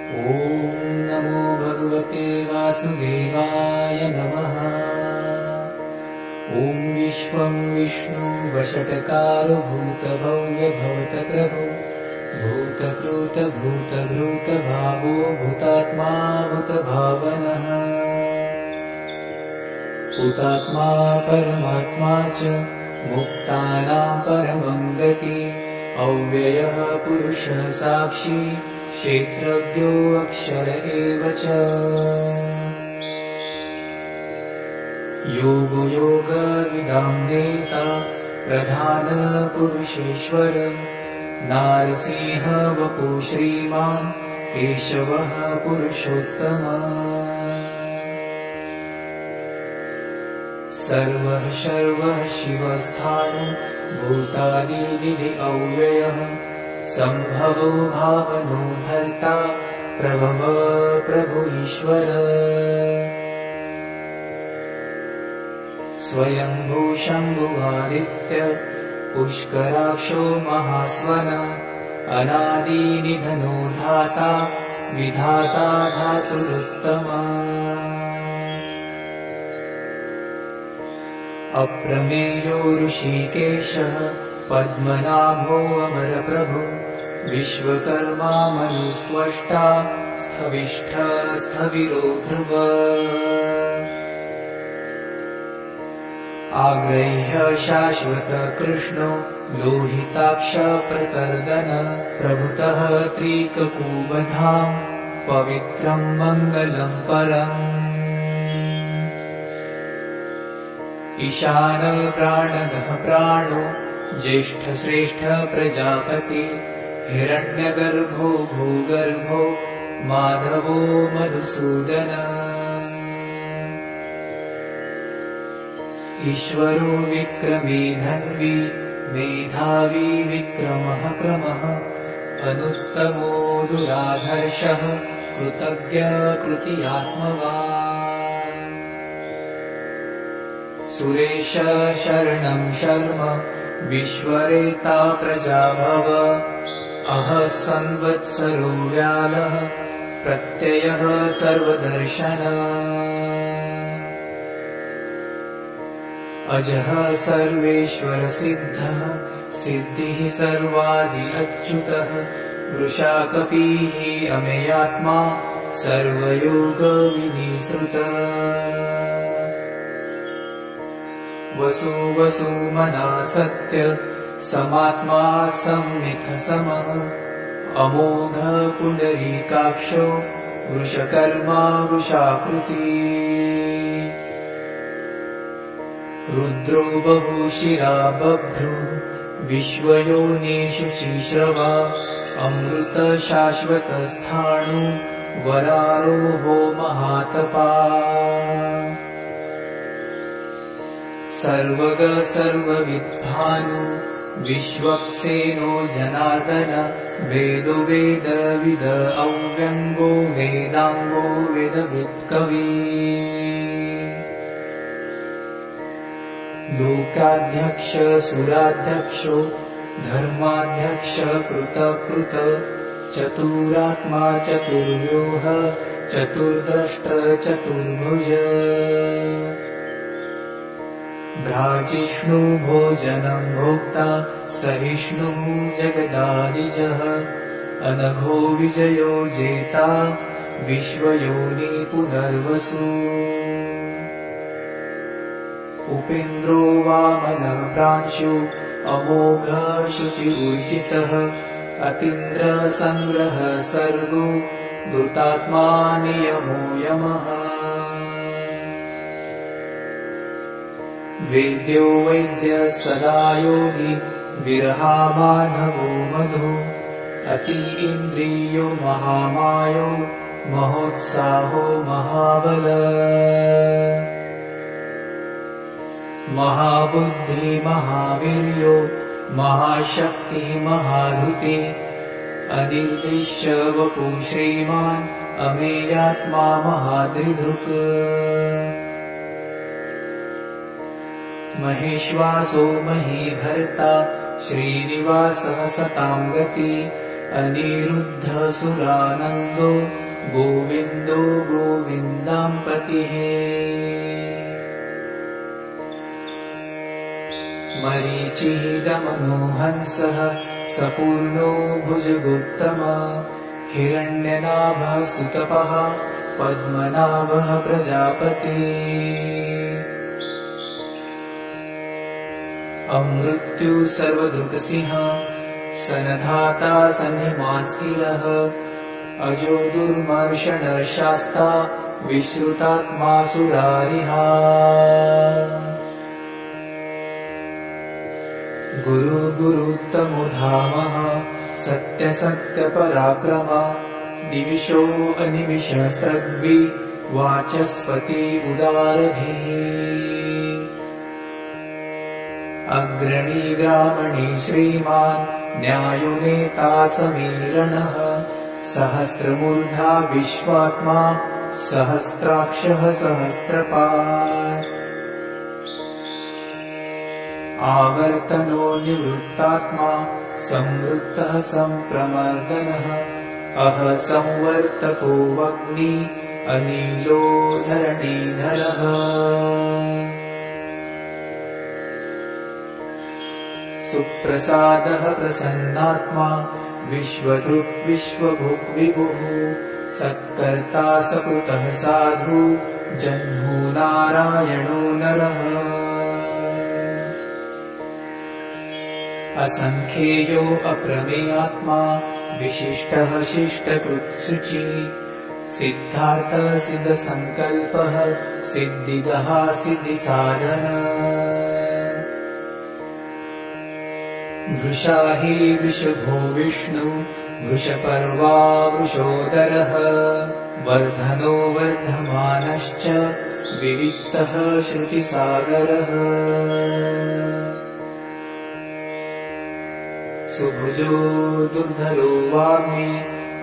ॐ नमो भगवते वासुदेवाय नमः। ॐ विश्वं विष्णु वषट्कारो भूतभव्य भवतप्रभु भूतकृत भूतभृत भावो भूतात्मा भूतभावनः भूतात्मा परमात्मा च मुक्तानां परमं गति अव्ययः पुरुषः साक्षी क्षेत्रज्ञो अक्षर एव च। योगो योगविदां नेता प्रधान पुरुषेश्वर नारसिंह वपु श्रीमान् केशवः पुरुषोत्तमः। सर्वः सर्वः शिवस्थानो भूतादिनिधि अव्ययः सम्भवो भावनो भर्ता प्रभव प्रभु ईश्वर। स्वयंभू शम्भुवादित्य पुष्कराक्षो महास्वन अनादिनिधनो धाता विधाता धातुरुत्तमा। अप्रमेयो ऋषिकेशः पद्मनाभो अमरप्रभु विश्वकर्मा मनुस्त्वष्टा स्थविष्ठ स्थविरो ध्रुव। आग्रह्य शाश्वत कृष्णो लोहिताक्ष प्रकर्दन प्रभुतः त्रिककुबधां पवित्रं मङ्गलं परम्। ईशान प्राणदः प्राणो ज्येष्ठ श्रेष्ठ प्रजापति हिरण्यगर्भो भूगर्भो माधवो मधुसूदन। ईश्वरो विक्रमी धन्वी मेधावी विक्रमः क्रमः अनुत्तमो दुराधर्षः कृतज्ञ कृतियात्मवान्। सुरेश शरणं शर्म विश्वरेता प्रजाभव अह संवत्सरो व्यालः प्रत्ययः सर्वदर्शन। अजः सर्वेश्वर सिद्धः सिद्धिः सर्वादि अच्युतः वृषाकपिः अमेयात्मा सर्वयोग विनिसृतः। वसु वसुमना सत्य समात्मा सम्मिथ समः अमोघ पुण्डरीकाक्षो वृषकर्मा वृषाकृति। रुद्रो बहुशिरा बभ्रु विश्वयोनिषु चिश्रवा अमृत शाश्वतस्थाणु वरारोहो महातपा। सर्वग सर्वविद्भानु विश्वक्सेनो जनार्दन वेदो वेदविद अव्यङ्गो वेदाङ्गो वेदवित्कवी। लोकाध्यक्ष सुराध्यक्षो धर्माध्यक्ष कृतकृत चतुरात्मा चतुर्व्यूह चतुर्द्रष्ट चतुर्भुज। भ्राजिष्णु भोजनं भोक्ता सहिष्णुः जगदादिजः अनघो विजयो जेता विश्वयोनि पुनर्वसु। उपेन्द्रो वामनः प्रांशु अमोघ शुचिर्जितः अतीन्द्र संग्रह सर्गो धृतात्मा नियमो यमः। वेद्यो वैद्य सदा योगी विरहा माधवो मधु अति इन्द्रियो महामायो महोत्साहो महाबल। महाबुद्धि महावीर्यो महाशक्ति महाधुति अनिर्दिश्य वपु श्रीमान् अमेयात्मा महादृढुक्। महेश्वासो महीभर्ता श्रीनिवासः सतां गति अनिरुद्धसुरानन्दो गोविन्दो गोविन्दाम्पतिः मरीचिः दमनो हंसः सपूर्णो भुजगोत्तमा हिरण्यनाभः सुतपः पद्मनाभः प्रजापति अमृत्यु सर्वदुर्गसिंह सनधाता सन्निमास्तिरः अजो दुर्मर्षणशास्ता विश्रुतात्मा सुरारिः गुरु गुरुत्तमो धामः सत्य सत्य पराक्रमा निविशो अनिविशस्त्रग्वि वाचस्पति उदारधिः अग्रणी ग्रामणी श्रीमान् न्यायो नेता समीरणः सहस्रमूर्धा विश्वात्मा सहस्राक्षः सहस्रपात् आवर्तनो निवृत्तात्मा संवृत्तः संप्रमर्दनः अह संवर्तको वग्नि अनिलो धरणीधरः सुप्रसादः प्रसन्नात्मा विश्वदृक् विश्वभुक् विभुः सत्कर्ता सकृतः साधु जह्नु नारायणो नरः असंख्येयो अप्रमेयात्मा विशिष्टः शिष्टकृत्सुचि सिद्धार्थ सिद्धसंकल्पः सिद्धिदः सिद्धिसाधन वृषा हि वृषभो विष्णु वृषपर्वा वृषोदरः वर्धनो वर्धमानश्च विविक्तः श्रुतिसागरः सुभुजो दुर्धरो वाग्मी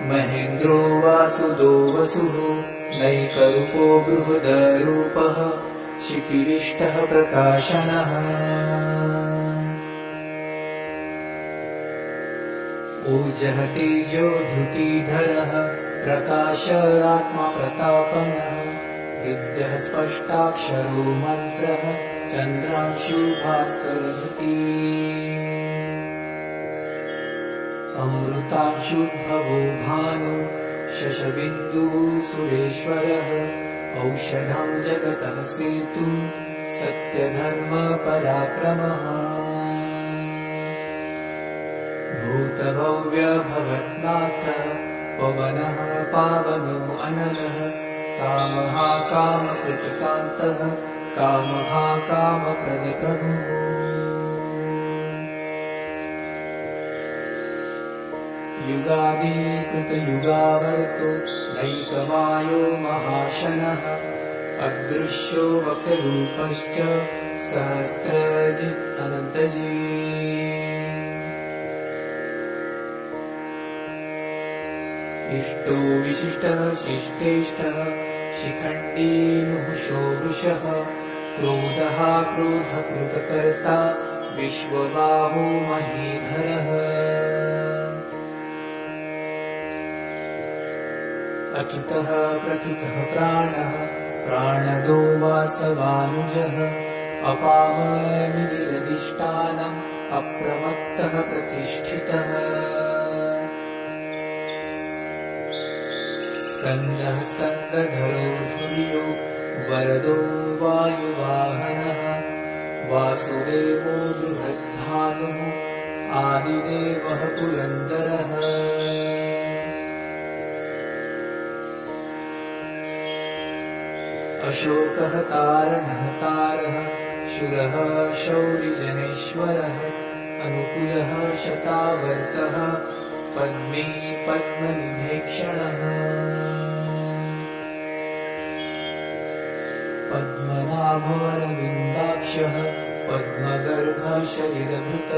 महेन्द्रो वासुदो वसुः नैकरूपो बृहदरूपः शिपिरिष्टः प्रकाशनः ऊर्जः तेजो धृतिधरः प्रकाशात्मा प्रतापनः विद्यः स्पष्टाक्षरो मन्त्रः चन्द्रांशु भास्करधृती अमृतांशुद्भवो भानु शशबिन्दुः सुरेश्वरः औषधं जगतः सेतु सत्यधर्म पराक्रमः भूतभव्य भवन्नाथः पवनः पावनो अनलः कामः कामकृतकान्तः कामः कामप्रदप्रभुः युगादिकृतयुगावर्तो नैकमायो महाशनः अदृश्यो वक्ररूपश्च सहस्रजित् अनन्तजी इष्टो विशिष्टः शिष्टेष्टः शिखण्डी नुहुषो वृषः क्रोधः क्रोधकृतकर्ता विश्वबाहो महीधरः अच्युतः प्रथितः प्राणः प्राणदो वासवानुजः अपामनिधिरधिष्ठानम् अप्रमत्तः प्रतिष्ठितः स्कन्दः स्कन्दधरो धुर्यो वरदो वायुवाहनः वासुदेवो बृहद्भानुः आदिदेवः पुरन्दरः अशोकः तारणः तारः शूरः शौरिजनेश्वरः अनुकूलः शतावर्तः पद्मे पद्मनिभेक्षणः पद्मनाभोरविन्दाक्षः पद्मगर्भः शरीरभृत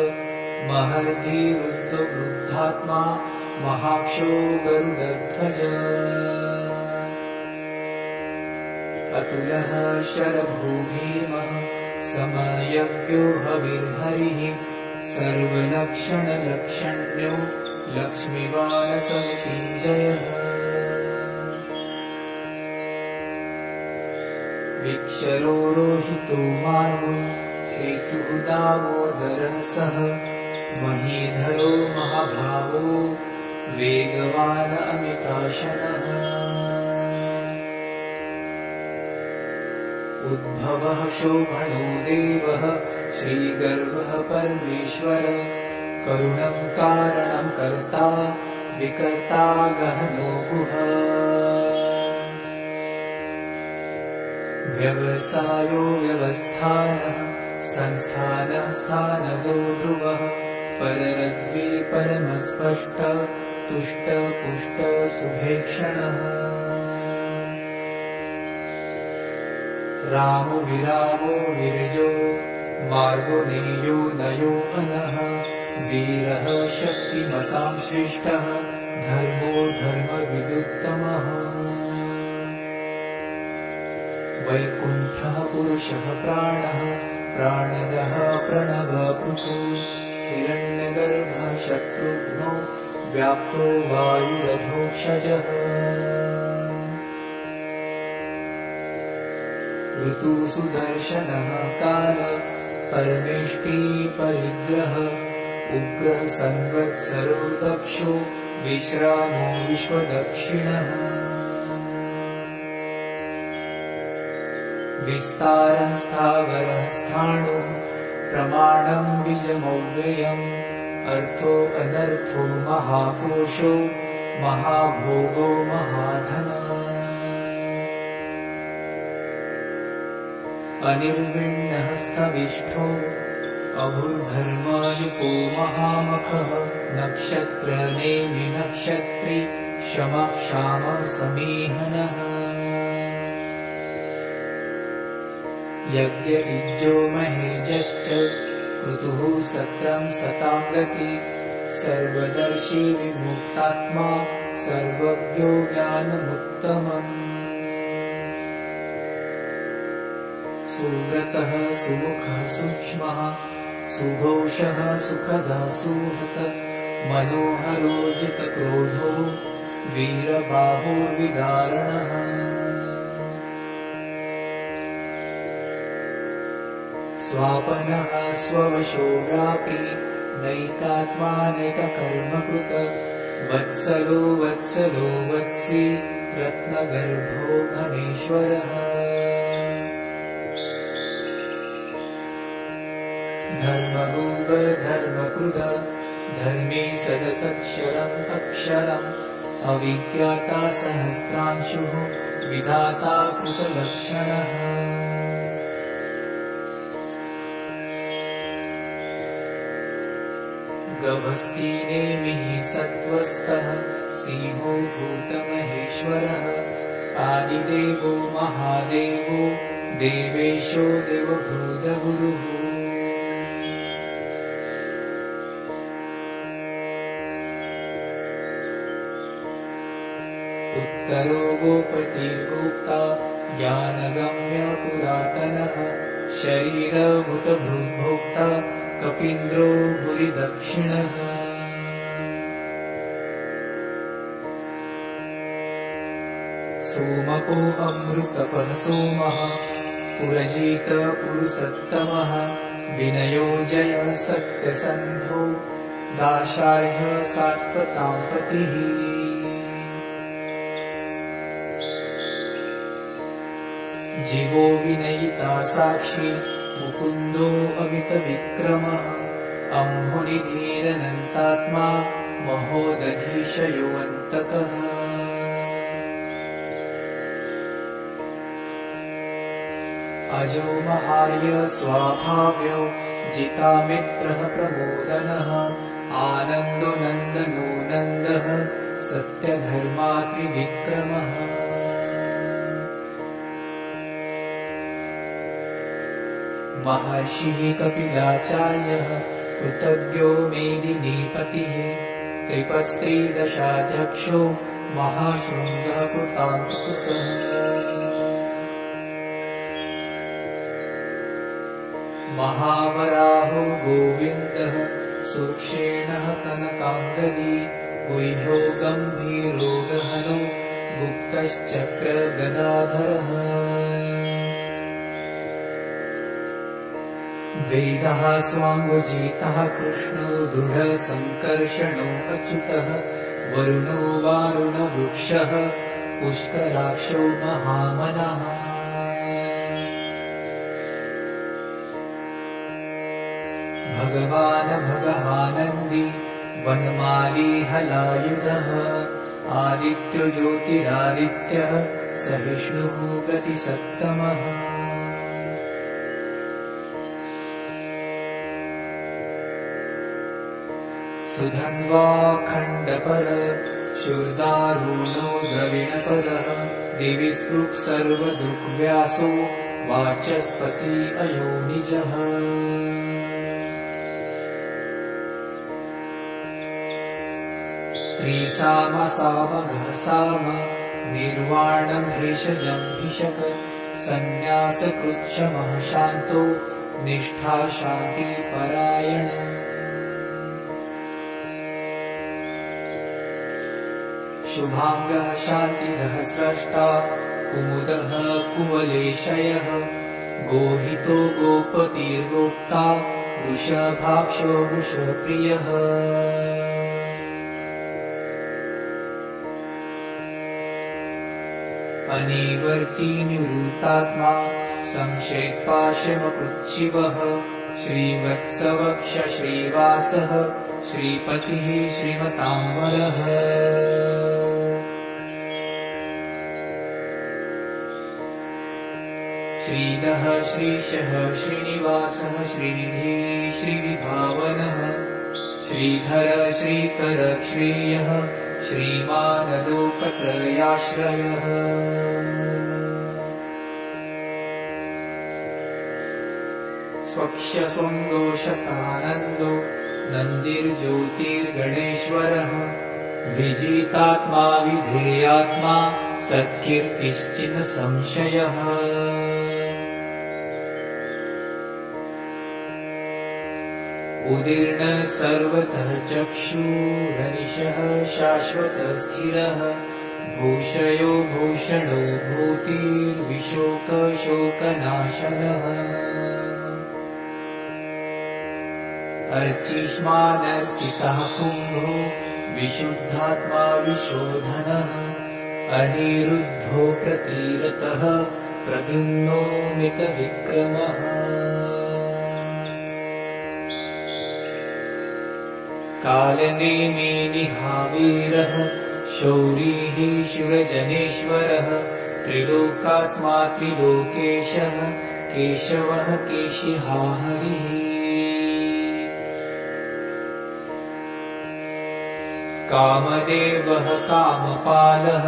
महर्षि वृद्धवृद्धात्मा महाक्षो गरुडध्वज अतुलः शरभो भीमः समयज्ञो हविर्हरिः सर्वलक्षणलक्षण्यो लक्ष्मीवानसमृत्युञ्जयः विक्षरोरोहितो मार्गो हेतुः दामोदरः सः महीधरो महाभावो वेगवान् अमिताशनः उद्भवः शोभनो देवः श्रीगर्भः परमेश्वर करुणं कारणं कर्ता विकर्ता गहनो गुहा व्यवसायो व्यवस्थानः संस्थानः स्थानदो ध्रुवः पररद्वी परमस्पष्ट तुष्ट पुष्ट सुभेक्षणः रामो विरामो विरजो मार्गो नेयो नयो अनः वीरः शक्तिमतां श्रेष्ठः धर्मो धर्मविदुत्तमः वैकुण्ठः पुरुषः प्राणः प्राणदः प्रणवपृथु हिरण्यगर्भः शत्रुघ्नो व्याप्तो वायुरधोक्षजः ऋतुसुदर्शनः काल परमेष्टि परिग्रह उग्रः संवत्सरो दक्षो विश्रामो विश्वदक्षिणः विस्तारः स्थावरः स्थाणुः प्रमाणं बीजमव्ययम् अर्थो अनर्थो महाकोशो महाभोगो महाधनः अनिर्विण्णः स्थविष्ठो अभूर्धर्मायुको महामखः नक्षत्रनेमि नक्षत्री शमः क्षामः समीहनः यज्ञ इज्जो महेजश्च क्रतुः सत्रं सतां गति सर्वदर्शी विमुक्तात्मा सर्वज्ञो ज्ञानमुत्तमम् सुव्रतः सुमुखः सूक्ष्मः सुघोषः सुखदः सुहृत् मनोहरो जितक्रोधो वीरबाहुर्विदारणः स्वापनः स्ववशो व्यापी नैकात्मानैककर्मकृत वत्सलो वत्सलो वत्सी रत्नगर्भो घनेश्वरः धर्मगोगर्धर्मकृद धर्मे सदसक्षरम् अक्षरम् अविज्ञाता सहस्रांशुः विधाता कृतलक्षणः गभस्तिनेमिः सत्त्वस्थः सिंहो भूतमहेश्वरः आदिदेवो महादेवो देवेशो देवभूतगुरुः उत्तरो गोपतिर्गोप्ता ज्ञानगम्य पुरातनः शरीरभूतभृग्भोक्ता कपीन्द्रो भुरि दक्षिणः सोमको अमृतपः सोमः पुरजित पुरुषोत्तमः विनयो जय सत्यसन्धो दाशार्ह सात्वतां पतिः जीवो विनयिता साक्षी मुकुन्दो अमितविक्रमः अम्भुनिधीरनन्तात्मा महोदधीशयोऽन्तकः अजो महार्य स्वाभाव्यो जितामित्रः प्रमोदनः आनन्दो नन्दनो नन्दः सत्यधर्मात्रिविक्रमः महर्षिः कपिलाचार्यः कृतज्ञो मेदिनीपतिः त्रिपस्त्रिदशाध्यक्षो महाशृङ्गः कृतान्तकृतः महावराहो गोविन्दः सूक्षेणः कनकाम्बरी गुह्यो गम्भीरो गहनो गुप्तश्चक्रगदाधरः वेदः स्वाङ्गजितः कृष्णो दृढसङ्कर्षणो अच्युतः वरुणो वारुणवृक्षः पुष्कराक्षो महामनः भगवान् भगहानन्दी वनमाली हलायुधः आदित्यो ज्योतिरादित्यः सहिष्णुः गतिसत्तमः सुधन्वाखण्डपर शूर्दारूणो द्रविणपरः दिवि स्पृक् सर्वदृग्व्यासो वाचस्पति अयोनिजः त्रिसामसामघसाम निर्वाणम्भेषजम्भिषक सन्न्यासकृच्छमः शान्तो निष्ठा शान्तिपरायण शुभाङ्गः शान्तिदः स्रष्टा कुमुदः कुवलेशयः गोहितो गोपतिर्गोप्ता वृषभाक्षो वृषप्रियः अनिवर्ती निवृत्तात्मा संक्षेपाशमकृच्छिवः श्रीवत्सवक्ष श्रीवासः श्रीपतिः श्रीमताम्बरः श्रीदः श्रीशः श्रीनिवासः श्रीनिधि श्रीविभावनः श्रीधर श्रीकर श्रेयः श्रीमानदोपत्रयाश्रयः स्वक्षस्वङ्गोषतानन्दो नन्दिर्ज्योतिर्गणेश्वरः विजितात्मा विधेयात्मा सत्कीर्तिश्चिन् संशयः उदीर्ण सर्वतः चक्षुरनिशः शाश्वतस्थिरः भूषयो भूषणो भूतिर्विशोकशोकनाशनः अर्चिष्मानर्चितः कुम्भो विशुद्धात्मा विशोधनः अनिरुद्धो प्रतीरतः प्रद्युम्नो मितविक्रमः कालनेमिनिहावीरः शौरिः शिवजनेश्वरः त्रिलोकात्मा त्रिलोकेशः केशवः केशिहा हरिः कामदेवः कामपालः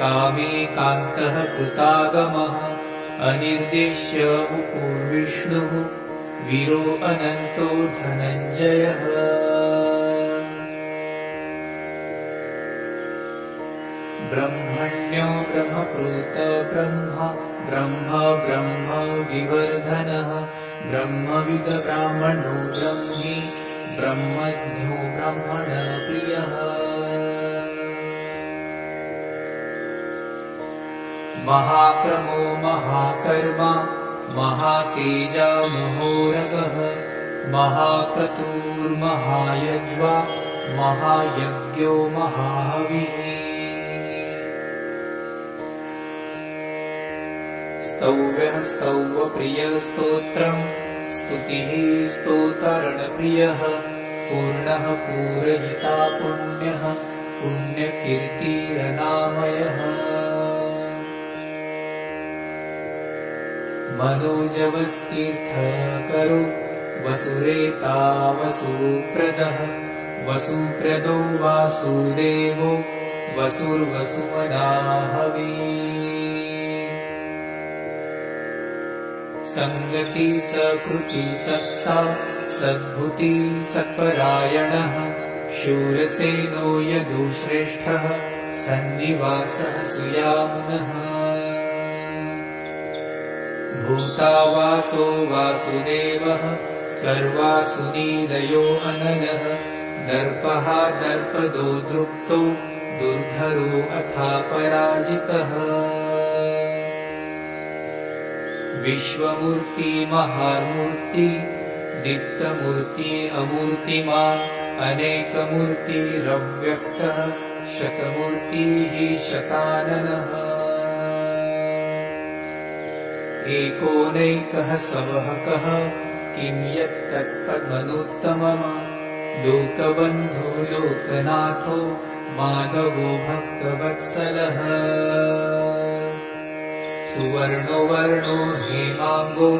कामेकान्तः कृतागमः अनिर्देश्य उपूर्विष्णुः वीरो अनन्तो धनञ्जयः ब्रह्मण्यो ब्रह्मप्रोत ब्रह्म ब्रह्म ब्रह्म विवर्धनः ब्रह्मविद ब्राह्मणो ब्रह्मी ब्रह्मज्ञो ब्रह्मणप्रियः महाक्रमो महाकर्मा महातेजा महोरगः महाक्रतुर्महायज्वा महायज्ञो महाहविः स्तव्यः स्तव्यप्रियस्तोत्रम् स्तुतिः स्तोतरणप्रियः पूर्णः पूरयिता पुण्यः पुण्यकीर्तिरनामयः मनोजवस्तीर्थकरो वसुरेता वसुप्रदः वसुप्रदो वासुदेवो वसुर्वसुमनाहवी संगति सकृति सत्ता सद्भुति सत्परायणः शूरसेनो यदुश्रेष्ठः सन्निवासः सुयामुनः भूतावासो वासुदेवः सर्वासुनीलयो अनलः दर्पः दर्पदो दृप्तो दुर्धरो अथा पराजितः विश्वमूर्ति महामूर्ति दीप्तमूर्ति अमूर्तिमान् अनेकमूर्तिरव्यक्तः शतमूर्तिः शताननः एकोनैकः सवहकः किं यत्तत्पद्मनुत्तमम् लोकबन्धो लोकनाथो माधवो भक्तवत्सलः सुवर्णो वर्णो हेमाङ्गो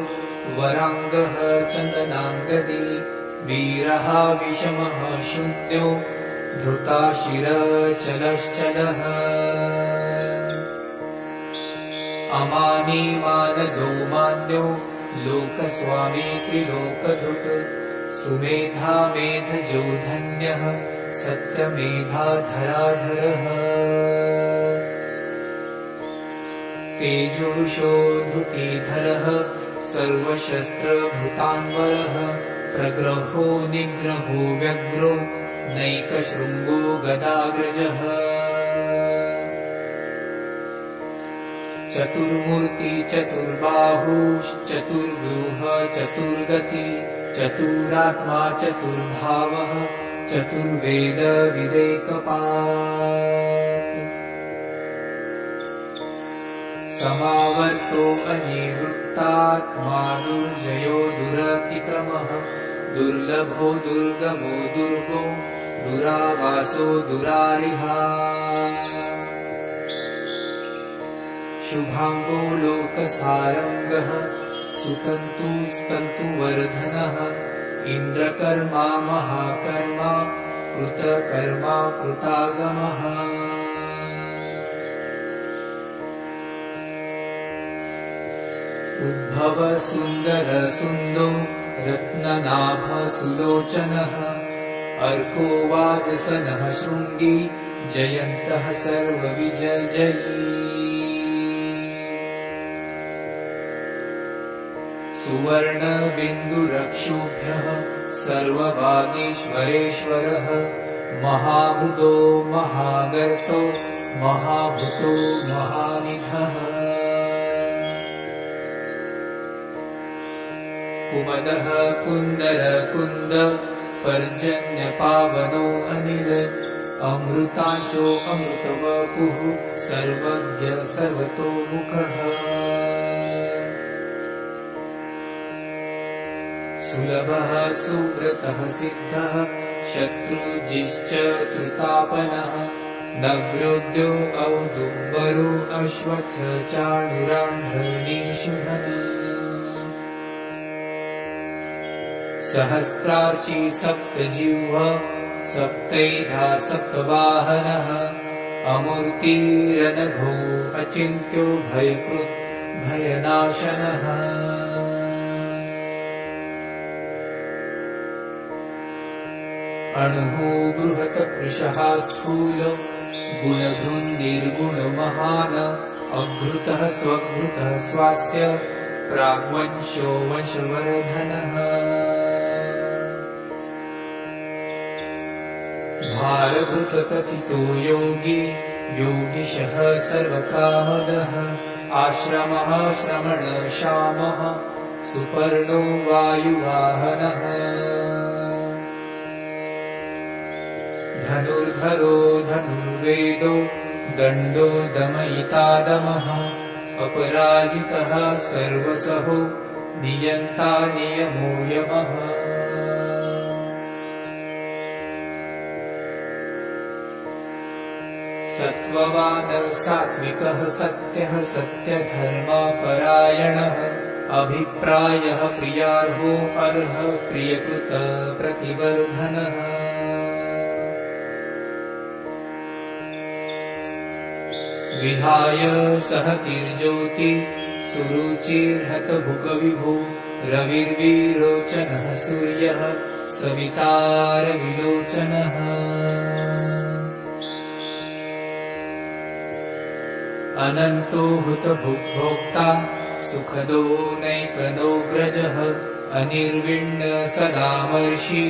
वराङ्गः चन्दनाङ्गदी वीरः विषमः शून्यो धृताशिरचलश्चलः अमानी मानदो मान्यो लोकस्वामी त्रिलोकधृक् सुमेधा मेधजो धन्यः सत्यमेधाधराधरः तेजोषो धृतिधरः सर्वशस्त्रभृतान्वरः प्रग्रहो निग्रहो व्यग्रो नैकशृङ्गो गदाग्रजः चतुर्मूर्ति चतुर्बाहुश्चतुर्व्यूह चतुर्गति चतुरात्मा चतुर्भावः चतुर्वेद विदेकपात् समावर्तो अनिवृत्तात्मा दुर्जयो दुरतिक्रमः दुर्लभो दुर्गमो दुर्गो दुरावासो दुरारिहा शुभाङ्गो लोकसारङ्गः सुतन्तुस्तन्तुवर्धनः इन्द्रकर्मा महाकर्मा कृतकर्मा कृतागमः उद्भव सुन्दर सुन्दो रत्ननाभ सुलोचनः अर्को वाजसनः शृङ्गी जयन्तः सर्वविजयी सुवर्णबिन्दुरक्षोभ्यः सर्वभागीश्वरेश्वरः महाभूतो महागर्तो महाभूतो महानिधः कुमदः कुन्दर कुन्द पर्जन्यपावनो अनिल अमृतांशो अमृतवपुः सर्वज्ञ सर्वतोमुखः सुलभः सुव्रतः सिद्धः शत्रुजिश्च कृतापनः नग्रोद्यो औदुम्बरो अश्वत्थ चाणुरान्धनीषुधन सहस्रार्ची सप्तजिह्व सप्तैधा सप्तवाहनः अमूर्तिरनघो अचिन्त्यो भयकृत् भयनाशनः अणुः बृहत् कृशः स्थूल गुणधुन्निर्गुणमहान् अघृतः स्वघृतः स्वास्य प्राग्वंशो वंशवर्धनः भारभृतकथितो योगी योगिशः सर्वकामदः आश्रमः श्रमणशामः सुपर्णो वायुवाहनः धनुर्धरो धनुर्वेदो दण्डो दमयितादमः अपराजितः सर्वसहो नियन्ता नियमो यमः सत्त्ववान् सात्विकः सत्यः सत्यधर्मपरायणः अभिप्रायः प्रियार्हो अर्ह प्रियकृत प्रतिवर्धनः विहाय सहतिर्ज्योति सुरुचिर्हतभुगविभो रविर्विरोचनः सूर्यः सवितारविलोचनः अनन्तो हुतभुग्भोक्ता सुखदो नैकनोऽग्रजः अनिर्विण्ण सदामर्षि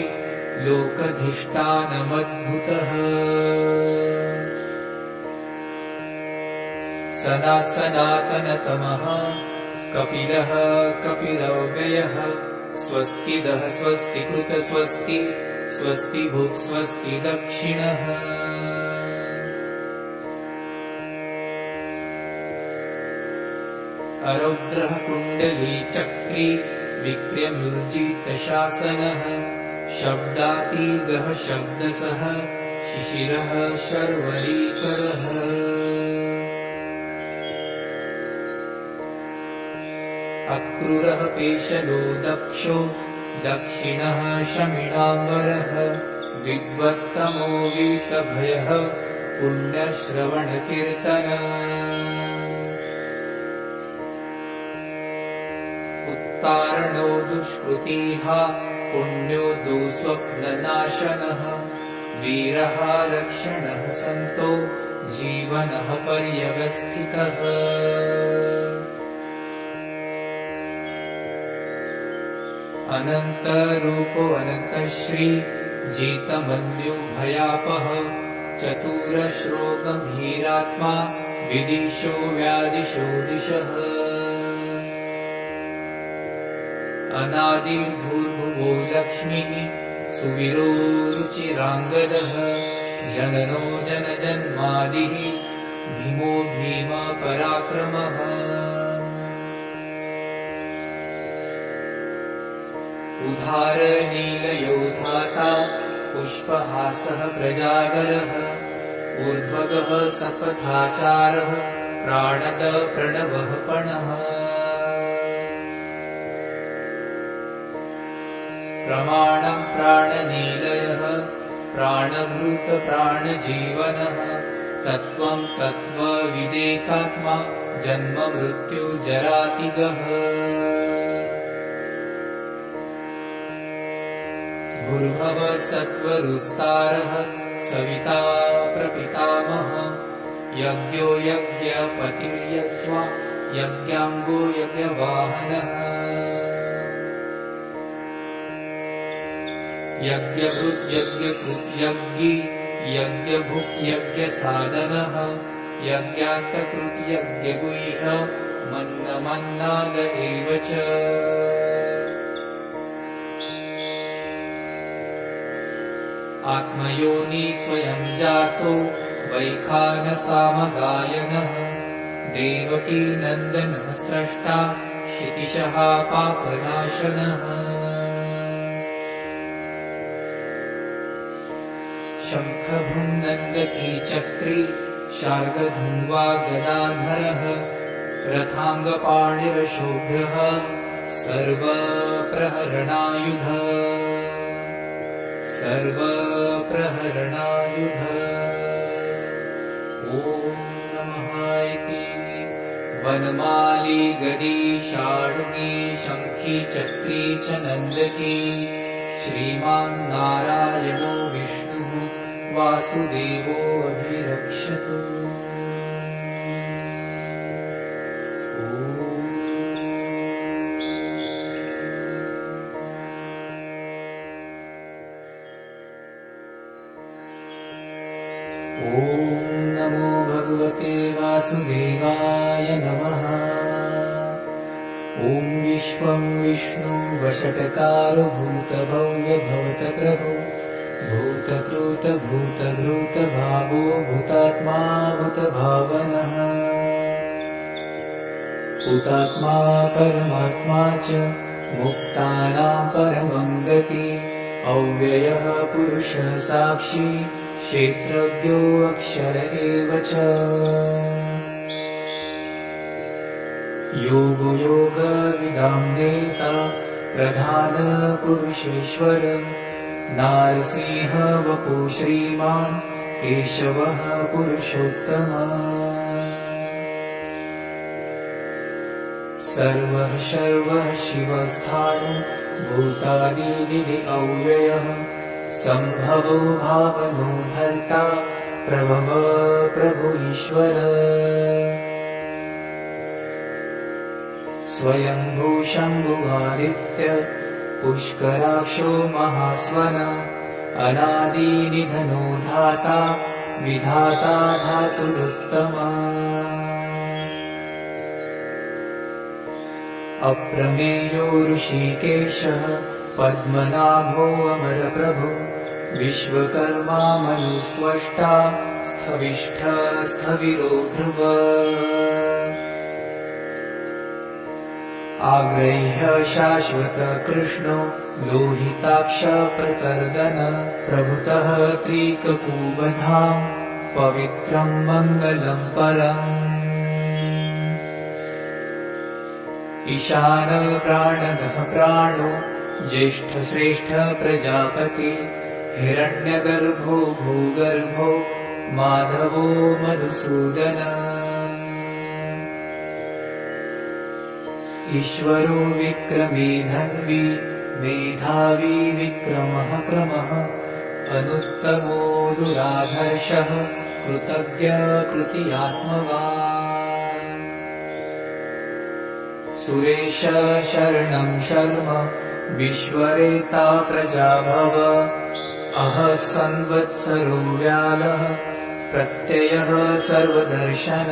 लोकधिष्ठानमद्भुतः सनातनतमः कपिलः कपिलव्ययः स्वस्तिदः स्वस्तिकृत स्वस्ति स्वस्ति भुक् स्वस्ति दक्षिणः अरौद्रः कुण्डली चक्री विक्रम्युर्जितशासनः शब्दातीगः शब्दसः शिशिरः शर्वरीकरः अक्रूरः पेशलो दक्षो दक्षिणः शमिणाम्बरः विद्वत्तमो वीतभयः पुण्यश्रवणकीर्तनः उत्तारणो दुष्कृतिः पुण्यो दुःस्वप्ननाशनः वीरः रक्षणः सन्तो जीवनः पर्यवस्थितः अनन्तरूपो अनन्तश्री जितमन्युभयापः चतुरश्रो गम्भीरात्मा विदिशो व्यादिशो दिशः अनादिर्भूर्भुवो लक्ष्मीः सुवीरो रुचिराङ्गदः जननो जनजन्मादिः भीमो भीमपराक्रमः उदारनीलयो धाता पुष्पहासः प्रजागरः ऊर्ध्वगः सपथाचारः प्राणद प्रणवः पणः प्रमाणं प्राणनीलयः प्राणभृत प्राणजीवनः तत्त्वं तत्त्वविदेकात्मा जन्म मृत्युजरातिगः भूर्भुवः सत्त्वरुस्तारः सविता प्रपितामहः यज्ञो यज्ञपतिर्यज्वा यज्ञाङ्गो यज्ञवाहनः यज्ञभृत् यज्ञकृत् यज्ञी यज्ञभुक् यज्ञसाधनः यज्ञान्तकृत् यज्ञगुह्य मन्नमन्नाद एव च आत्मयोनि स्वयं जातो वैखानसामगायनः देवकी नन्दनः स्रष्टा क्षितिशः पापनाशनः शङ्खभुनन्दकी चक्री शार्ङ्गधन्वा गदाधरः रथाङ्गपाणिरशोभ्यः सर्वप्रहरणायुध सर्वप्रहरणायुध ॐ नमः इति वनमाली गदी शार्ङ्गी शङ्खी चक्री च नन्दकी श्रीमान् नारायणो विष्णुः वासुदेवोऽभिरक्षतु ॐ नमो भगवते वासुदेवाय नमः ॐ विश्वं विष्णु वषट्कारो भूतभव्य भवतप्रभु भूतकृत भूतभृत भावो भूतात्मा भूतभावनः भूतात्मा परमात्मा च मुक्तानां परमं गति अव्ययः पुरुषः साक्षी क्षेत्रज्ञो अक्षर एव च योगो योगविदां नेता प्रधान पुरुषेश्वर नारसिंह वपु श्रीमान् केशवः पुरुषोत्तमः सर्वः शर्वः शिवस्थाणु भूतादिनिधि अव्ययः सम्भवो भावनो धर्ता प्रभव प्रभु ईश्वर स्वयंभू शम्भु आदित्य पुष्कराक्षो महास्वन अनादिनिधनो धाता विधाता धातुरुत्तमा अप्रमेयो ऋषिकेशः पद्मनाभो अमरप्रभु विश्वकर्मा मनुस्त्वष्टा स्थविष्ठ स्थविरो ध्रुव आग्रह्य शाश्वत कृष्णो लोहिताक्ष प्रकर्दन प्रभुतः त्रिककुबधाम् पवित्रं मङ्गलं परम् ईशान प्राणदः प्राणो ज्येष्ठश्रेष्ठ प्रजापति हिरण्यगर्भो भूगर्भो माधवो मधुसूदन ईश्वरो विक्रमी धन्वी मेधावी विक्रमः क्रमः अनुत्तमो दुराधर्षः कृतज्ञ कृतियात्मवान् सुरेश शरणं शर्म विश्वरेता प्रजाभव अह संवत्सरो व्यालः प्रत्ययः सर्वदर्शन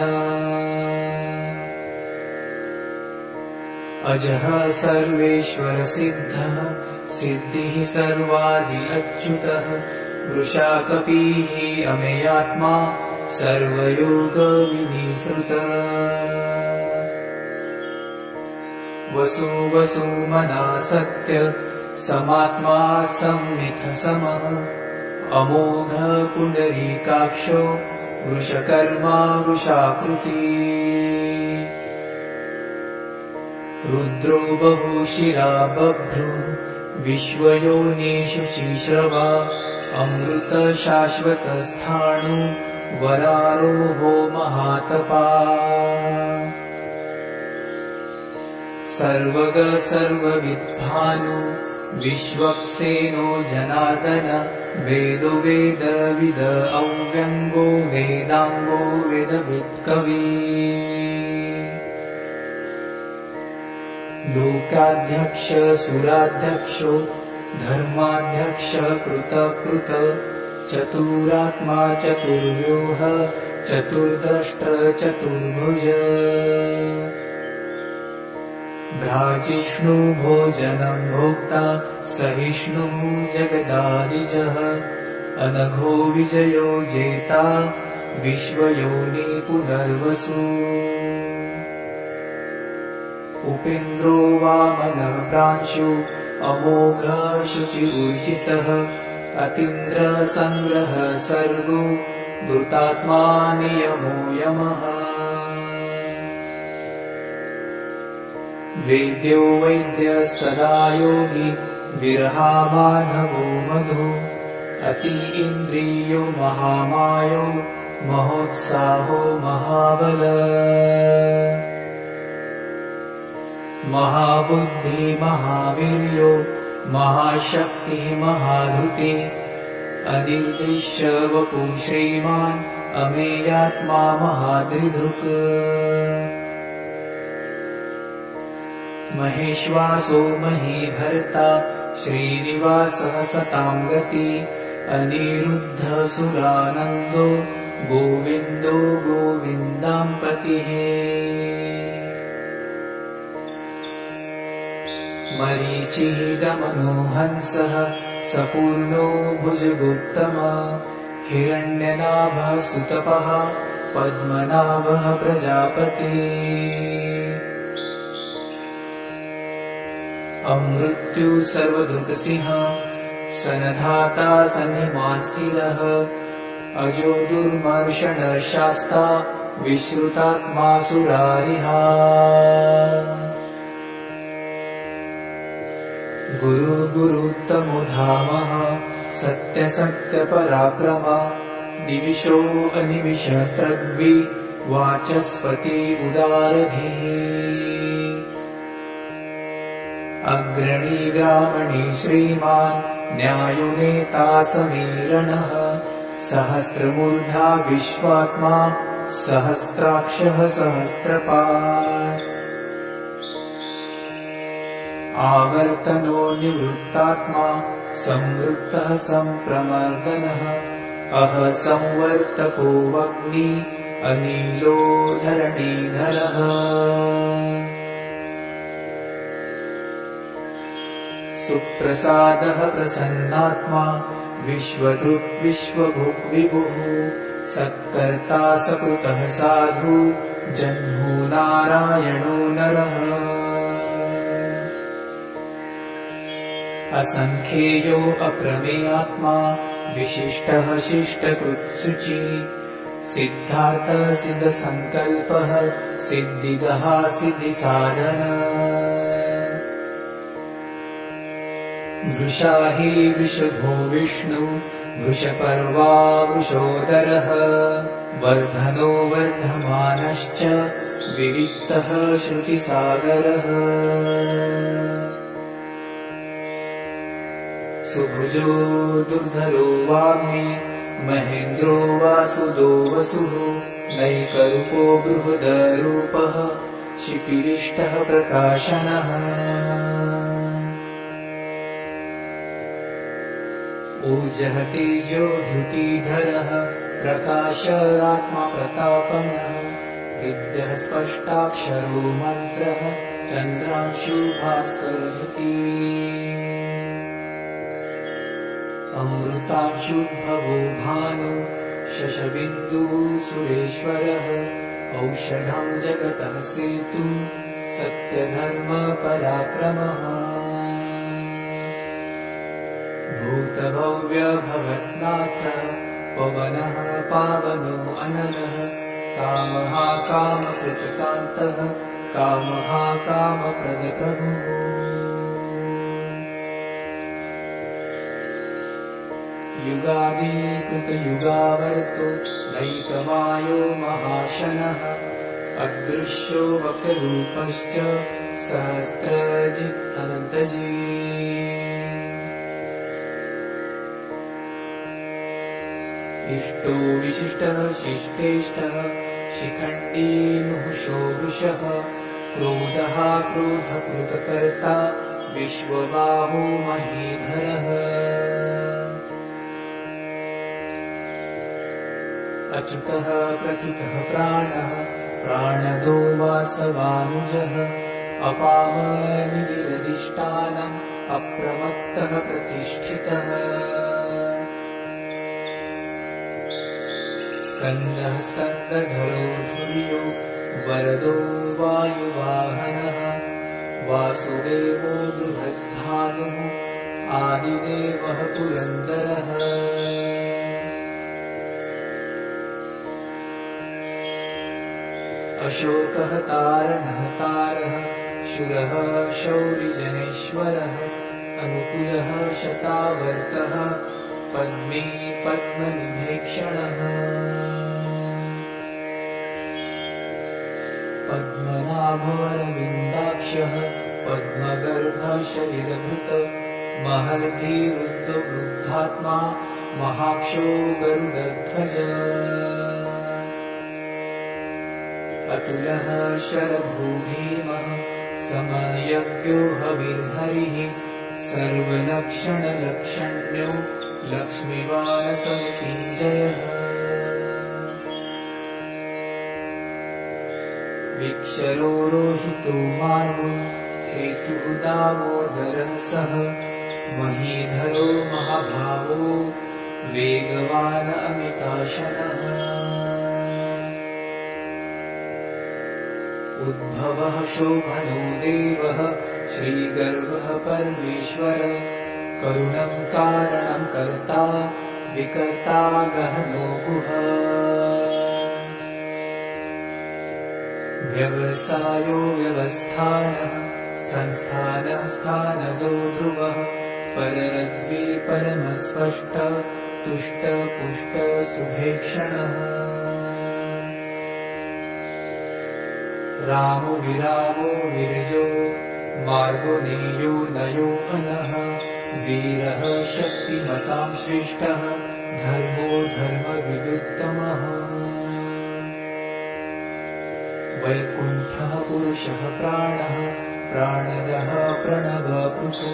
अजः सर्वेश्वर सिद्धः सिद्धिः सर्वादि अच्युतः वृषाकपिः अमेयात्मा सर्वयोग विनिसृतः वसु वसुमना सत्य समात्मा संमिथ समः अमोघ पुंडरीकाक्षो वृषकर्मा वृषाकृति रुद्रो बहुशिरा बभ्रु विश्वयोनिषु शिश्रवा अमृत शाश्वतस्थाणु वरारोहो महातपा सर्वग सर्वविद्भानु विश्वक्सेनो जनार्दन वेदो वेदविद अव्यङ्गो वेदाङ्गो वेदवित्कवी लोकाध्यक्ष सुराध्यक्षो धर्माध्यक्ष कृतकृत चतुरात्मा चतुर्व्यूह चतुर्द्रष्ट चतुर्भुज भ्राजिष्णु भोजनं भोक्ता सहिष्णु जगदादिजः अनघो विजयो जेता विश्वयोनि पुनर्वसु उपेन्द्रो वामन प्रांशु अमोघ शुचिर्जितः अतीन्द्र संग्रह सर्गो धृतात्मा नियमो यमः वेद्यो वैद्य सदा योगी विरहा माधवो मधु अति इन्द्रियो महामायो महोत्साहो महाबल महाबुद्धि महावीर्यो महाशक्तिः महाधृति अनिर्दिश्य वपु श्रीमान् अमेयात्मा महादृधृक् महेश्वासो महीभर्ता श्रीनिवासः सतां गति अनिरुद्ध सुरानन्दो गोविन्दो गोविन्दां पतिः मरीचिः दमनो हंसः सपूर्णो भुजगोत्तमा हिरण्यनाभः सुतपः पद्मनाभः प्रजापति अमृत्यु सर्वदृक्सिंह सनधाता सन्निमास्तिरः अजो दुर्मर्षण शास्ता विश्रुतात्मा सुरारिहा गुरु गुरुत्तमो धामः सत्य सत्य पराक्रम निमिषो अनिमिषस्त्रग्वि वाचस्पति उदारधिः अग्रणी ग्रामणी श्रीमान् न्यायो नेता समीरणः सहस्रमूर्धा विश्वात्मा सहस्राक्षः सहस्रपात् आवर्तनो निवृत्तात्मा संवृत्तः सम्प्रमर्दनः अह संवर्तको वग्नि अनिलो धरणीधरः सुप्रसादः प्रसन्नात्मा विश्वधृक् विश्वभुक् विभुः सत्कर्ता सकृतः साधु जह्नु नारायणो नरः असंख्येयो अप्रमेयात्मा विशिष्टः शिष्टकृत्सुचि सिद्धार्थ सिद्धसंकल्पः सिद्धिदः सिद्धिसाधन वृषा हि विशुद्धो विष्णु वृषपर्वा वृषोदरः वर्धनो वर्धमानश्च विविक्तः श्रुतिसागरः सुभुजो दुर्धरो वाग्मी महेन्द्रो वासुदो वसुः नैकरूपो बृहदरूपः शिपिरिष्टः प्रकाशनः ऊर्जः तेजो धृतिधरः प्रकाश आत्मा प्रतापनः विद्यः स्पष्टाक्षरो मन्त्रः चन्द्रांशु भास्करधृती अमृतांशुद्भवो भानु शशबिन्दुः सुरेश्वरः औषधं जगतः सेतु सत्यधर्मपराक्रमः भूतभव्यभवन्नाथ पवनः पावनो अनलः कामः कामकृतकान्तः कामः कामप्रदप्रभुः युगादिकृतयुगावर्तो नैकमायो महाशनः अदृश्यो वक्ररूपश्च सहस्रजित् अनन्तजीत् इष्टो विशिष्टः शिष्टेष्टः शिखण्डी नुहुषो वृषः क्रोधः क्रोधकृतकर्ता विश्वबाहो महीधरः अच्युतः प्रथितः प्राणः प्राणदो वासवानुजः अपामनिधिरधिष्ठानम् अप्रमत्तः प्रतिष्ठितः स्कन्दः स्कन्दधरो धुर्यो वरदो वायुवाहनः वासुदेवो बृहद्भानुः आदिदेवः पुरन्दरः अशोकः तारणः तारः शूरः शौरिजनेश्वरः अनुकूलः शतावर्तः पद्मी पद्मनिभेक्षणः पद्मनाभोरविन्दाक्षः पद्मगर्भः शरीरभृत महर्षिवृद्धवृद्धात्मा महाक्षो गरुडध्वज अतुलः शरभूभीमः समयज्ञो हविर्हरिः सर्वलक्षणलक्षण्यो लक्ष्मीवानसमृत्युञ्जयः विक्षरो रोहितो मार्गो हेतुः दामोदरः सः महीधरो महाभावो वेगवान् अमिताशनः उद्भवः शोभनो देवः श्रीगर्भः परमेश्वरः करुणं कारणं कर्ता विकर्ता गहनो गुहा व्यवसायो व्यवस्थानः संस्थानः स्थानदो ध्रुवः पररद्वी परमस्पष्ट तुष्ट पुष्ट सुभेक्षणः रामो विरामो विरजो मार्गो नेयो नयो अनः वीरः शक्तिमतां श्रेष्ठः धर्मो धर्मविदुत्तमः वैकुण्ठः पुरुषः प्राणः प्राणदः प्रणवपृथु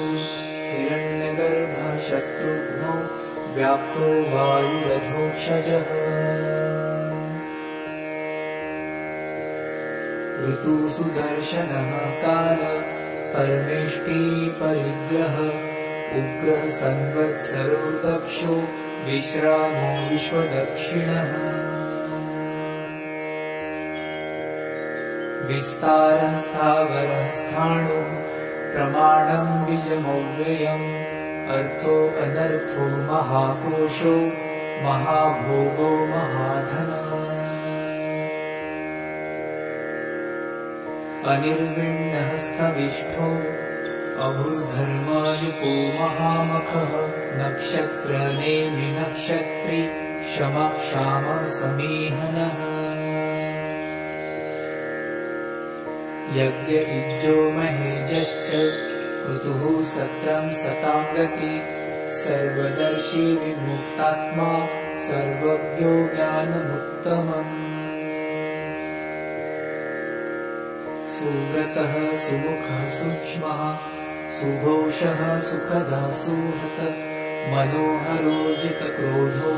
हिरण्यगर्भः शत्रुघ्नो व्याप्तो वायुरधोक्षजः ऋतुसुदर्शनः काल परमेष्टि परिग्रह उग्रः संवत्सरो दक्षो विश्रामो विश्वदक्षिणः विस्तारः स्थावरः स्थाणुः प्रमाणं बीजमव्ययम् अर्थो अनर्थो महाकोशो महाभोगो महाधनः अनिर्विण्णः स्थविष्ठो अभूधर्मायुको महामखः नक्षत्रनेमि नक्षत्री शमः क्षामः समीहनः यज्ञयुज्यो महेजश्च क्रतुः सत्रं सतां गति सर्वदर्शी विमुक्तात्मा सर्वज्ञो ज्ञानमुत्तमम् सुव्रतः सुमुखः सूक्ष्मः सुघोषः सुखदः सुहृत् मनोहरो जितक्रोधो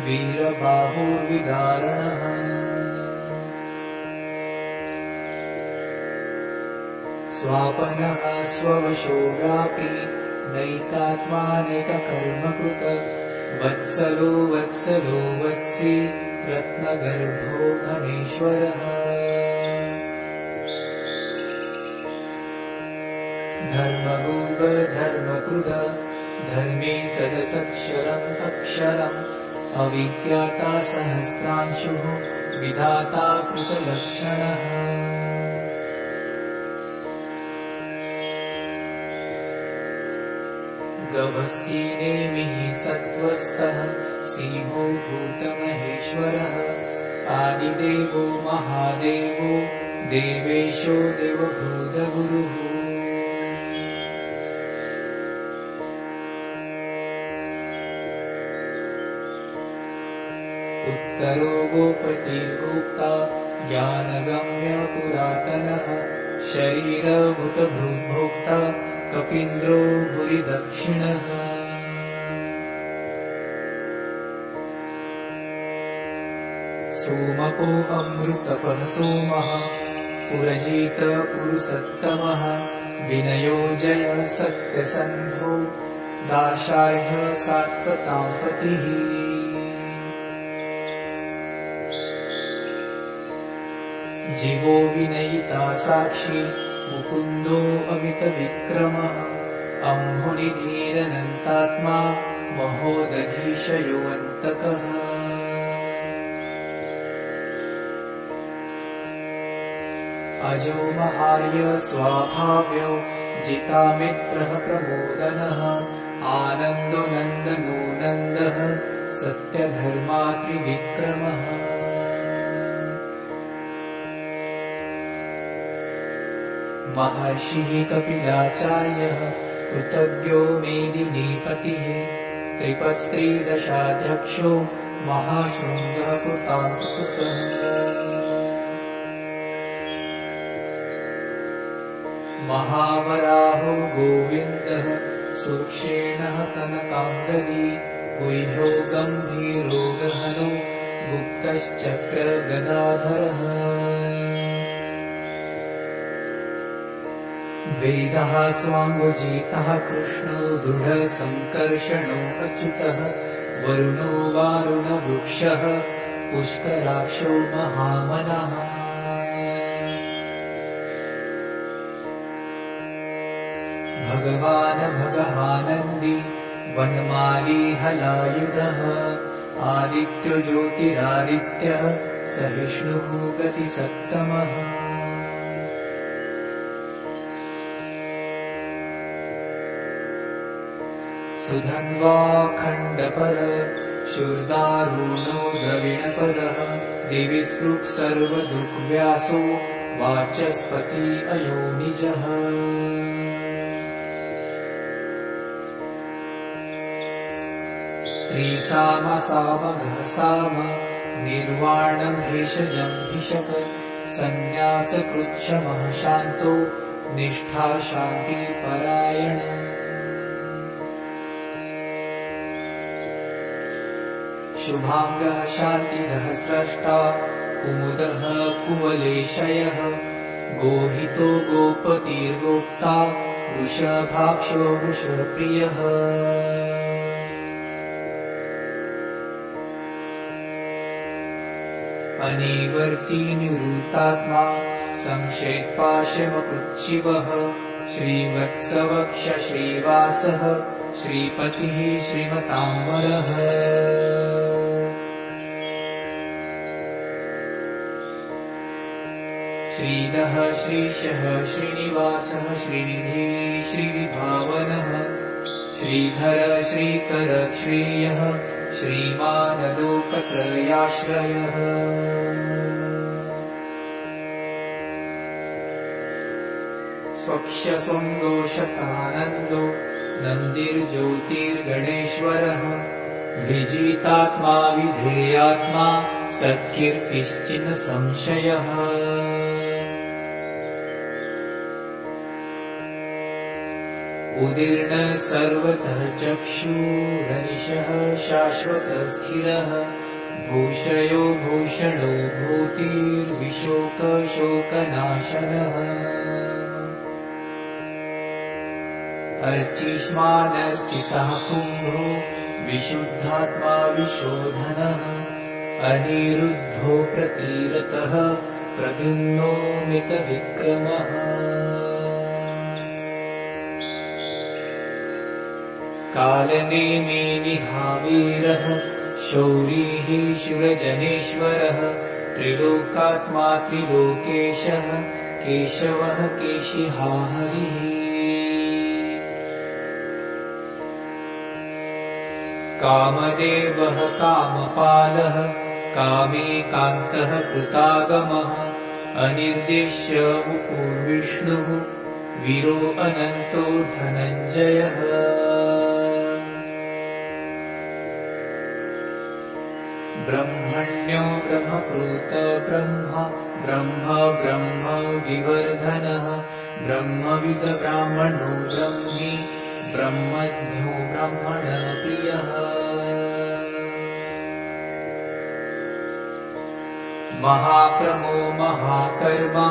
वीरबाहुर्विदारणः स्वापनः स्ववशो व्यापी नैकात्मानेककर्मकृत वत्सलो वत्सलो वत्सी रत्नगर्भो घनेश्वरः धर्मगोप धर्मकृद धर्मे सदसक्षरम् अक्षरम् अविज्ञाता सहस्रांशुः विधाता कृतलक्षणः गभस्ति नेमिः सत्त्वस्थः सिंहो भूतमहेश्वरः आदिदेवो महादेवो देवेशो देवभूतगुरुः उत्तरो गोपतिर्गोप्ता ज्ञानगम्य पुरातनः शरीरभूतभृद्भोक्ता कपीन्द्रो भुरि दक्षिणः सोमको अमृतपः सोमः पुरजित पुरुषोत्तमः विनयो जय सत्यसन्धो दाशाह्य सात्वतां पतिः जीवो विनयिता साक्षी मुकुन्दो अमितविक्रमः अम्भुनिधीरनन्तात्मा महोदधीशयोऽन्तकः अजो महार्य स्वाभाव्यो जितामित्रः प्रमोदनः आनन्दो नन्दनो नन्दः सत्यधर्मा त्रिविक्रमः महर्षिः कपिलाचार्यः कृतज्ञो मेदिनीपतिः त्रिपत्स्त्रीदशाध्यक्षो महाशृङ्गः कृतान्तकृतः महावराहो गोविन्दः सूक्षेणः कनकाम्बरी गुह्यो गम्भीरो गहनो गुप्तश्चक्रगदाधरः वेदः स्वाङ्गजितः कृष्णो दृढसङ्कर्षणो अच्युतः वरुणो वारुणवृक्षः पुष्कराक्षो महामनः भगवान् भगहानन्दी वनमाली हलायुधः आदित्यो ज्योतिरादित्यः सहिष्णुः गतिसत्तमः सुधन्वाखण्डपर शूर्दारूणो द्रविणपदः दिवि स्पृक् सर्वदृग्व्यासो वाचस्पति अयोनिजः त्रिसामसामघसाम निर्वाणं भेषजं भिषक सन्न्यासकृच्छमः शान्तो निष्ठा शान्ति परायण। शुभांगः शान्तिदः स्रष्टा कुमुदः कुवलेशयः गोहितो गोपतिर्गोप्ता वृषभाक्षो वृषप्रियः। अनिवर्ती निवृत्तात्मा संक्षेपाशमकृच्छिवः श्रीवत्सवक्ष श्रीवासः श्रीपतिः श्रीमताम्बरः। श्रीदः श्रीशः श्रीनिवासः श्रीनिधिः श्रीविभावनः श्रीधर श्रीकर श्रेयः श्रीमानलोकत्रयाश्रयः। स्वक्षसुन्दोषतानन्दो नन्दिर्ज्योतिर्गणेश्वरः विजितात्मा विधेयात्मा सत्कीर्तिश्चिन् संशयः। उदीर्ण सर्वतः चक्षुरनिशः शाश्वतस्थिरः भूषयो भूषणो भूतिर्विशोकशोकनाशनः। अर्चिष्मानर्चितः कुम्भो विशुद्धात्मा विशोधनः अनिरुद्धो प्रतिरतः प्रद्युम्नो मितविक्रमः। कालनेमिनिहावीरः शौरिः शूरजनेश्वरः त्रिलोकात्मा त्रिलोकेशः केशवः केशिहा हरिः। कामदेवः कामपालः कामेकान्तः कृतागमः अनिर्देश्य वपुर्विष्णुः वीरो अनन्तो धनञ्जयः। ब्रह्मण्यो ब्रह्मकृत ब्रह्म ब्रह्म ब्रह्म विवर्धनः ब्रह्मविद ब्राह्मणो ब्रह्मी ब्रह्मज्ञो ब्रह्मणप्रियः। महाक्रमो महाकर्मा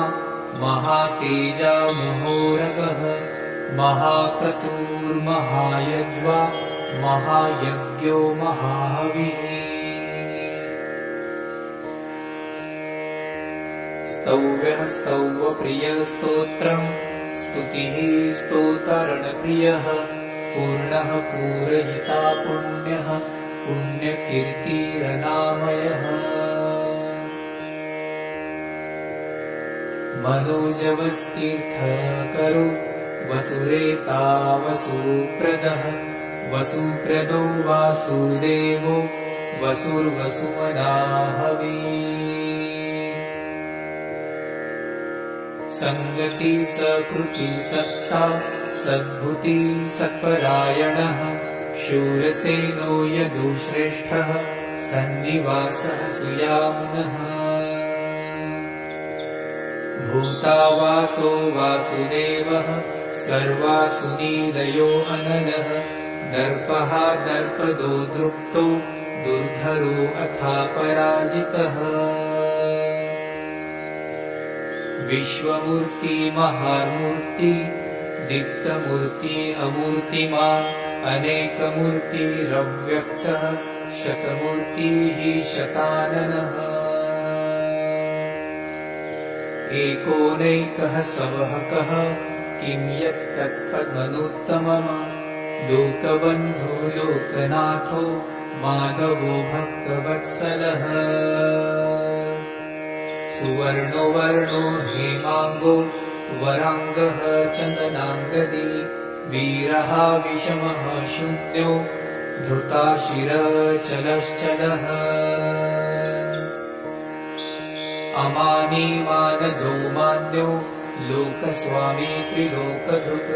महातेजा महोरगः महाक्रतुर्महायज्वा महायज्ञो महाहविः। स्तव्यः स्तव्यप्रियस्तोत्रम् स्तुतिः स्तोतरणप्रियः पूर्णः पूरयिता पुण्यः पुण्यकीर्तिरनामयः। मनोजवस्तीर्थकरो वसुरेता वसुप्रदः वसुप्रदो वासुदेवो वसुर्वसुमनाहवी। संगति सकृति सत्ता सद्भुति सत्परायणः शूरसेनो यदुश्रेष्ठः सन्निवासः सुयामुनः। भूतावासो वासुदेवः सर्वासुनीलयो अनलः दर्पः दर्पदो दृप्तो दुर्धरो अथापराजितः। विश्वमूर्ति महामूर्ति दीप्तमूर्ति अमूर्तिमान् अनेकमूर्तिरव्यक्तः शतमूर्तिः शताननः। एकोनैकः सवहकः किं यत्तत्पद्मनोत्तमम् लोकबन्धो लोकनाथो माधवो भक्तवत्सलः। सुवर्णो वर्णो हेमाङ्गो वराङ्गः चन्दनाङ्गदी वीरः विषमः शून्यो धृताशिरचलश्चलः। अमानी मानदो मान्यो लोकस्वामी त्रिलोकधृक्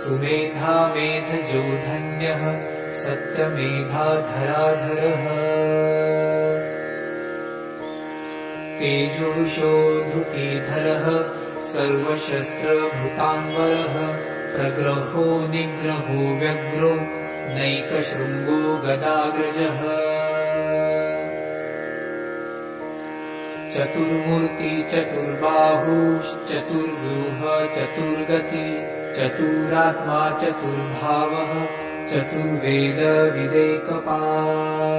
सुमेधा मेधजो धन्यः सत्यमेधाधराधरः। तेजोषो धृतिधरः सर्वशस्त्रभृतान्वरः प्रग्रहो निग्रहो व्यग्रो नैकशृङ्गो गदाग्रजः चतुर्मूर्ति चतुर्बाहुश्चतुर्व्यूह चतुर्गति चतुरात्मा चतुर्भावः चतुर्वेद विदेकपात्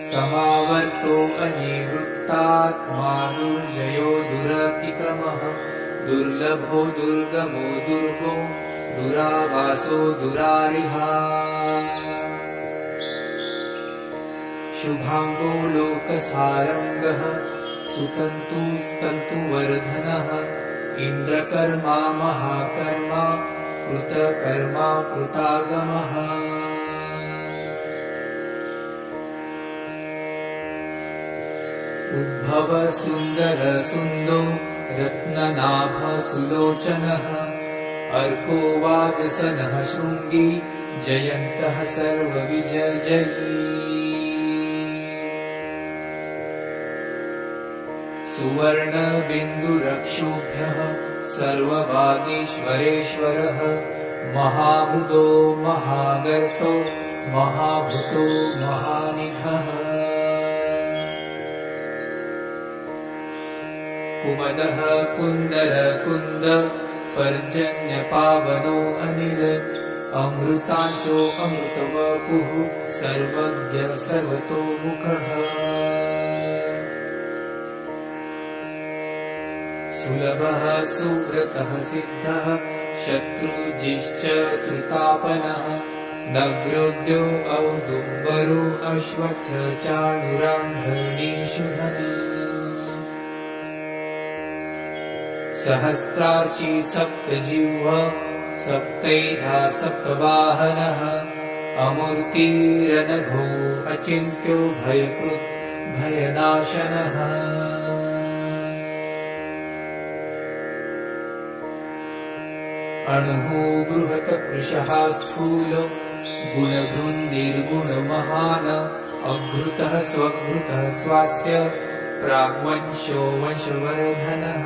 समावर्तो अनिवृत्तात्मा दुर्जयो दुरतिक्रमः दुर्लभो दुर्गमो दुर्गो दुरावासो दुरारिहा शुभांगो लोकसारंगः सुतन्तुस्तन्तुवर्धनः इन्द्रकर्मा महाकर्मा कृतकर्मा कृतागमः उद्भव सुन्दर सुन्दो रत्ननाभ सुलोचनः अर्को वाजसनः शृङ्गी जयन्तः सर्वविजयी सुवर्णबिन्दुरक्षोभ्यः सर्ववागीश्वरेश्वरः महाभूतो महागर्तो महाभूतो महानिधः कुमदः कुन्दरकुन्द पर्जन्यपावनो अनिल अमृतांशो अमृतवपुः सर्वज्ञ सर्वतोमुखः सुलभः सुव्रतः सिद्धः शत्रुजिश्च कृतापनः नग्रोद्यो औदुम्बरो अश्वत्थचाणुरान्धनीषुधन सहस्रार्ची सप्तजिह्व सप्तैधा सप्तवाहनः अमूर्तिरनघो अचिन्त्यो भयकृत् भयनाशनः अणुः बृहत्कृशः स्थूलो गुणधुन्निर्गुणमहान् अघृतः स्वघृतः स्वास्य प्राग्वंशो वंशवर्धनः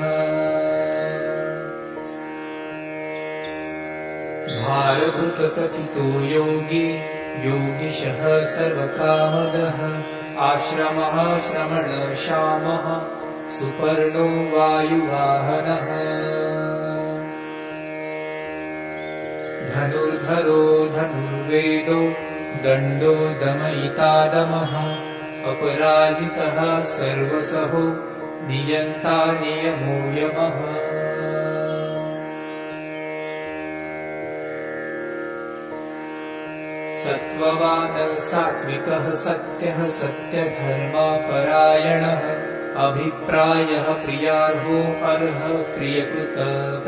भारभृतकथितो योगी योगिशः सर्वकामदः आश्रमः श्रमणश्यामः सुपर्णो वायुवाहनः धनुर्धरो धनुर्वेदो दण्डो दमयितादमः अपराजितः सर्वसहो नियन्ता नियमो यमः सत्त्ववान् सात्विकः सत्यः सत्यधर्मपरायणः अभिप्रायः प्रियार्हो अर्ह प्रियकृत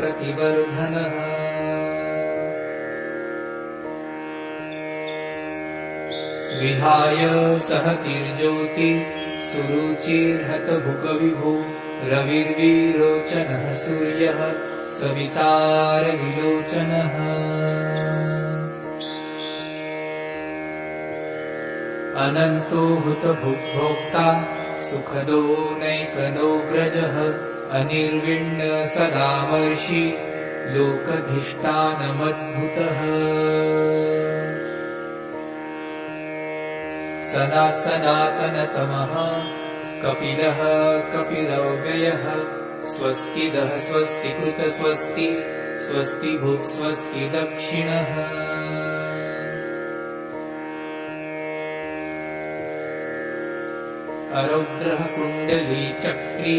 प्रतिवर्धनः विहाय सहतिर्ज्योति सुरुचिर्हतभुगविभो रविर्विरोचनः सूर्यः सवितारविलोचनः अनन्तो हुतभुग्भोक्ता सुखदो नैकनोऽग्रजः अनिर्विण्ण सदामर्षि लोकधिष्ठानमद्भुतः सनातनतमः कपिलः कपिलव्ययः स्वस्तिदः स्वस्तिकृत स्वस्ति स्वस्ति भुक् स्वस्ति दक्षिणः अरौद्रः कुण्डली चक्री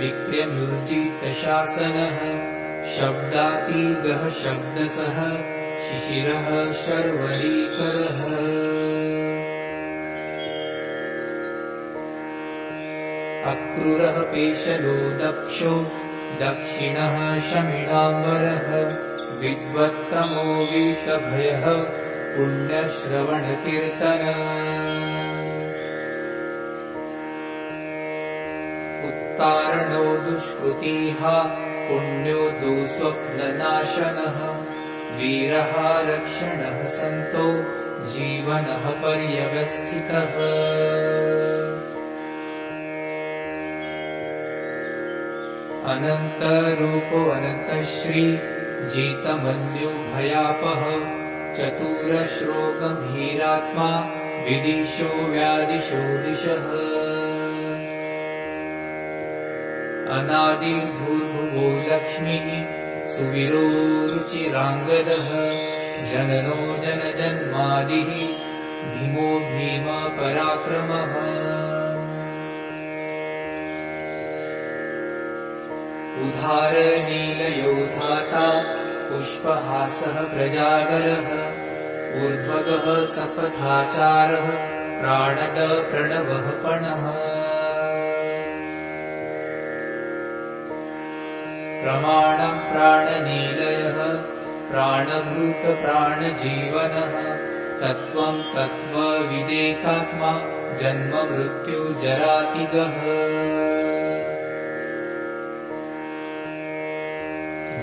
विक्रम्युर्जितशासनः शब्दातीगः शब्दसः शिशिरः शर्वरीकरः अक्रूरः पेशलो दक्षो दक्षिणः शमिणाम्बरः विद्वत्तमो वीतभयः पुण्यश्रवणकीर्तन उत्तारणो दुष्कृतिः पुण्यो दुःस्वप्ननाशनः वीरः रक्षणः सन्तो जीवनः पर्यवस्थितः अनन्तरूपो अनन्तश्री जितमन्युभयापः चतुरश्रो गम्भीरात्मा विदिशो व्यादिशो दिशः अनादिर्भूर्भुवो लक्ष्मीः सुवीरो रुचिराङ्गदः जननो जनजन्मादिः भीमो भीमपराक्रमः उदारनीलयो धाता पुष्पहासः प्रजागरः ऊर्ध्वगः सपथाचारः प्राणद प्रणवः पणः प्रमाणं प्राणनीलयः प्राणभूत प्राणजीवनः तत्त्वं तत्त्वविदेकात्मा जन्म मृत्यु जरातिगः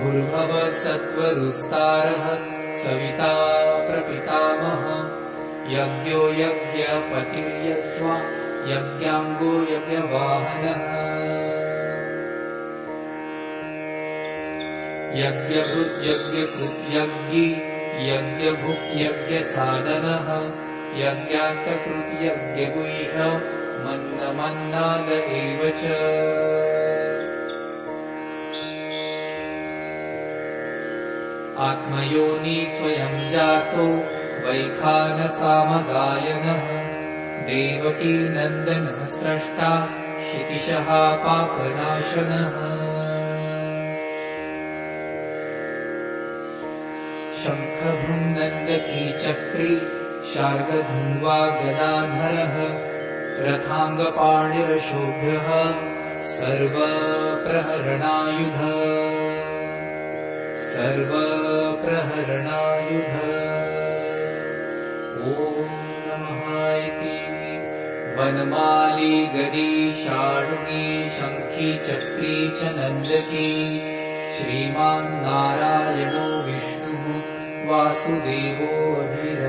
भूर्भुवः सत्त्वरुस्तारः सविता प्रपितामहः यज्ञो यज्ञपतिर्यज्वा यज्ञाङ्गो यज्ञवाहनः यज्ञभुक् यज्ञकृत् यज्ञी यज्ञभुक् यज्ञसाधनः यज्ञान्तकृत् यज्ञगुह्य मन्नमन्नाद एव च आत्मयोनि स्वयं जातो वैखानसामगायनः देवकी नन्दनः स्रष्टा क्षितिशः पापनाशनः शङ्खभृङ्नन्दकी चक्री शार्ङ्गधन्वा गदाधरः रथाङ्गपाणिरशोभ्यः सर्वप्रहरणायुध ॐ नमः इति वनमाली गदी शार्ङ्गी शङ्खी चक्री च नन्दकी श्रीमान् नारायणो विष्णुः वासुदेवोऽभिरक्षः